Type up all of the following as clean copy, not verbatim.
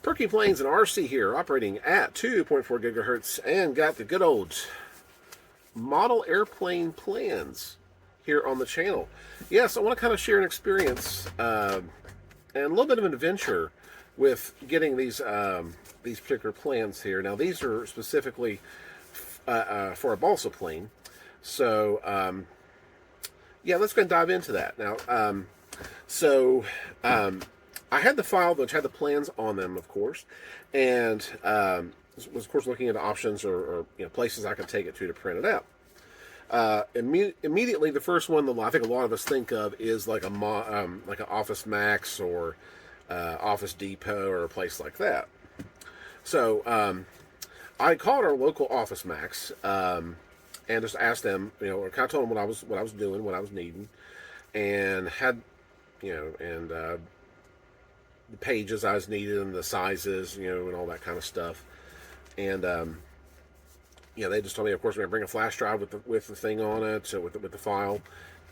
PerkyPlanes and RC here, operating at 2.4 gigahertz, and got the good old model airplane plans here on the channel. Yes, I want to kind of share an experience and a little bit of an adventure with getting these particular plans here. Now, these are specifically for a balsa plane, so yeah, let's go and dive into that now. I had the file which had the plans on them, of course, and was of course looking at options or places I could take it to print it out. Immediately, the first one that I think a lot of us think of is like an Office Max or Office Depot or a place like that. So I called our local Office Max and just asked them, or kind of told them what I was doing, what I was needing, and had, the pages I was needing and the sizes, and all that kind of stuff. And they just told me, of course, we're gonna bring a flash drive with the thing on it, so with the file,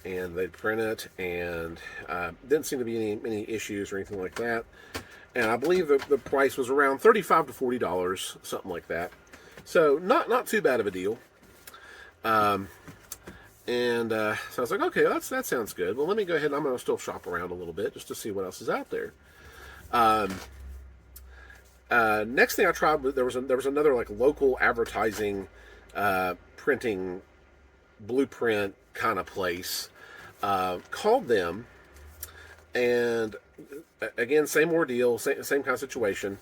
and they'd print it, and didn't seem to be any issues or anything like that. And I believe the price was around $35 to $40, something like that. So not too bad of a deal. So I was like, okay, that sounds good. Well, let me go ahead and I'm going to still shop around a little bit just to see what else is out there. Next thing I tried, there was another like local advertising, printing blueprint kind of place. Called them, and again, same ordeal, same kind of situation.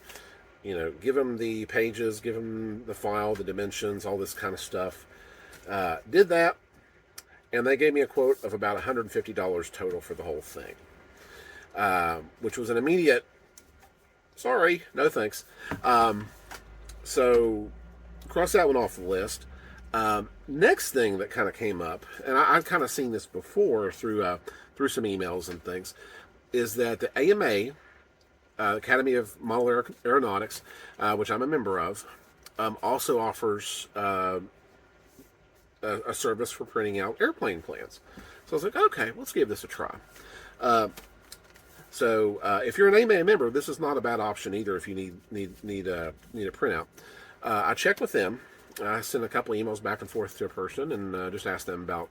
Give them the pages, give them the file, the dimensions, all this kind of stuff. Did that, and they gave me a quote of about $150 total for the whole thing, which was an immediate, sorry, no thanks. So cross that one off the list. Next thing that kind of came up, and I've kind of seen this before through some emails and things, is that the AMA, Academy of Model Aeronautics, which I'm a member of, also offers a service for printing out airplane plans. So I was like, okay, let's give this a try. So if you're an AMA member, this is not a bad option either if you need a printout. I checked with them. I sent a couple emails back and forth to a person and just asked them about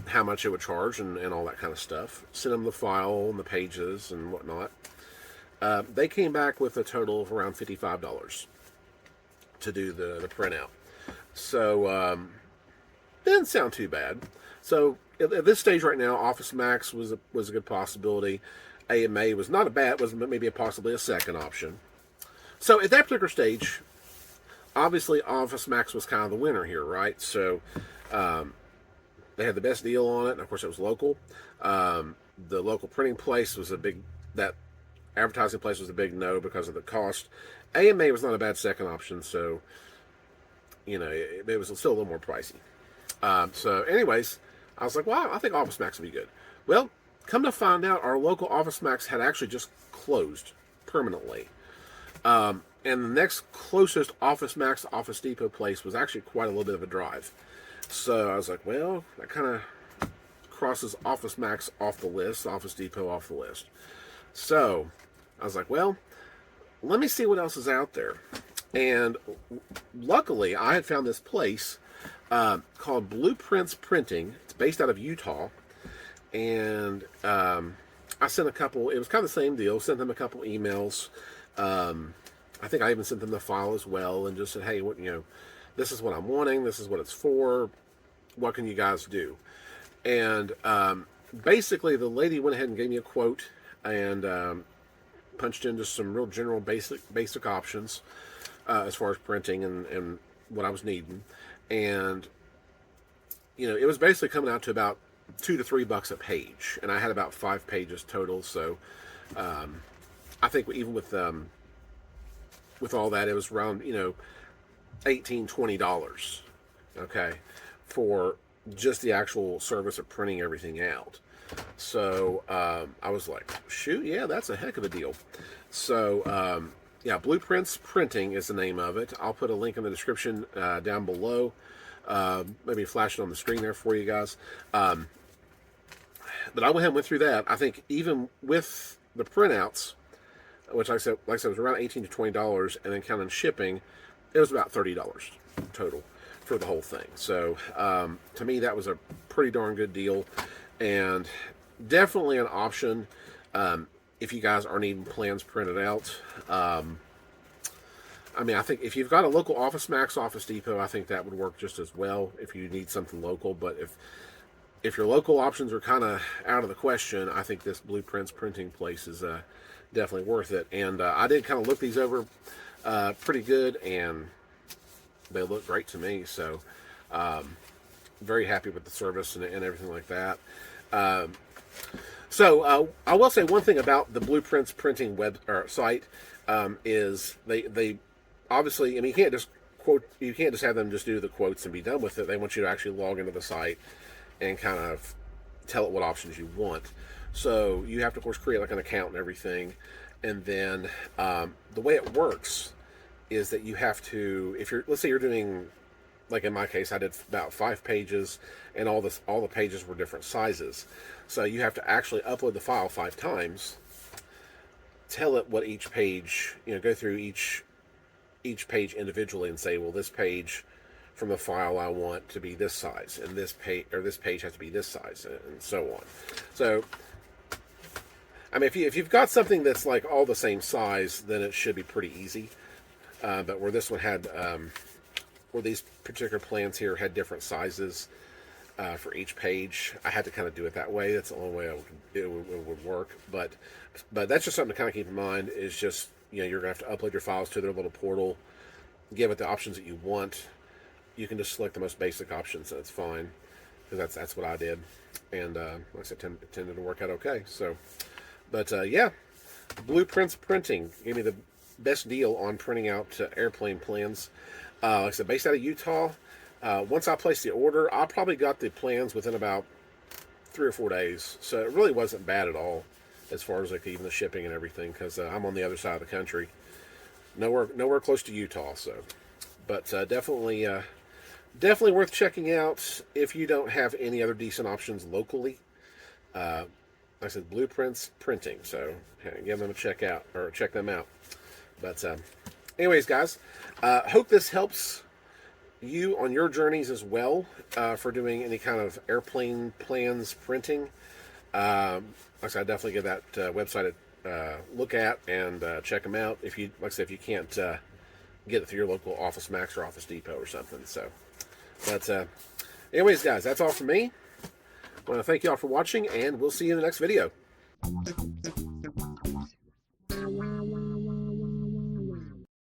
how much it would charge and all that kind of stuff. Sent them the file and the pages and whatnot. They came back with a total of around $55 to do the printout. So didn't sound too bad. So at this stage right now, Office Max was a good possibility. AMA was not a bad, was maybe possibly a second option. So at that particular stage, obviously Office Max was kind of the winner here, right? So they had the best deal on it, and of course it was local. The local printing place was that advertising place was a big no because of the cost. AMA was not a bad second option, so it was still a little more pricey. So anyways, I was like, wow, I think Office Max would be good. Well, come to find out, our local Office Max had actually just closed permanently. And the next closest Office Max Office Depot place was actually quite a little bit of a drive. So I was like, well, that kind of crosses Office Max off the list, Office Depot off the list. So I was like, well, let me see what else is out there. And luckily, I had found this place called Blueprints Printing. It's based out of Utah. And I sent a couple, it was kind of the same deal, sent them a couple emails. I think I even sent them the file as well and just said, hey, this is what I'm wanting, this is what it's for, what can you guys do? And basically the lady went ahead and gave me a quote and punched in just some real general basic options as far as printing and what I was needing. And it was basically coming out to about $2 to $3 a page, and I had about 5 pages total. So I think even with all that, it was around $18 to $20, okay, for just the actual service of printing everything out. So I was like, shoot, yeah, that's a heck of a deal. So yeah, Blueprints Printing is the name of it. I'll put a link in the description down below. Maybe flash it on the screen there for you guys. But I went ahead and went through that. I think even with the printouts, which like I said was around $18 to $20, and then counting shipping, it was about $30 total for the whole thing. So to me, that was a pretty darn good deal, and definitely an option if you guys are needing plans printed out. I mean, I think if you've got a local Office Max, Office Depot, I think that would work just as well if you need something local. But if your local options are kind of out of the question, I think this Blueprints printing place is definitely worth it. And I did kind of look these over pretty good, and they look great to me. So very happy with the service and everything like that. So I will say one thing about the Blueprints printing site is they obviously, I mean, you can't just have them just do the quotes and be done with it. They want you to actually log into the site and kind of tell it what options you want. So you have to, of course, create like an account and everything. And then the way it works is that you have to, let's say you're doing, like in my case, I did about 5 pages, and all the pages were different sizes. So you have to actually upload the file 5 times, tell it what each page, go through each page individually and say, well, this page from the file I want to be this size, and this page has to be this size, and so on. So, I mean, if you've got something that's like all the same size, then it should be pretty easy. But where this one had, where these particular plans here had different sizes for each page, I had to kind of do it that way. That's the only way it would work. But that's just something to kind of keep in mind. Is just, you're gonna have to upload your files to their little portal, give it the options that you want. You can just select the most basic options, and it's fine, because that's what I did, and like I said, it tended to work out okay. So, but yeah, Blueprints Printing gave me the best deal on printing out airplane plans. Like I said, based out of Utah. Once I placed the order, I probably got the plans within about 3 or 4 days, so it really wasn't bad at all as far as like even the shipping and everything, because I'm on the other side of the country, nowhere close to Utah. So, but definitely worth checking out if you don't have any other decent options locally. Like I said, Blueprints Printing, so give them a check them out. But anyways, guys, hope this helps you on your journeys as well for doing any kind of airplane plans printing. Like I said, definitely give that website a look at and check them out. Like I said, if you can't get it through your local Office Max or Office Depot or something. So, but anyways, guys, that's all from me. I want to thank you all for watching, and we'll see you in the next video.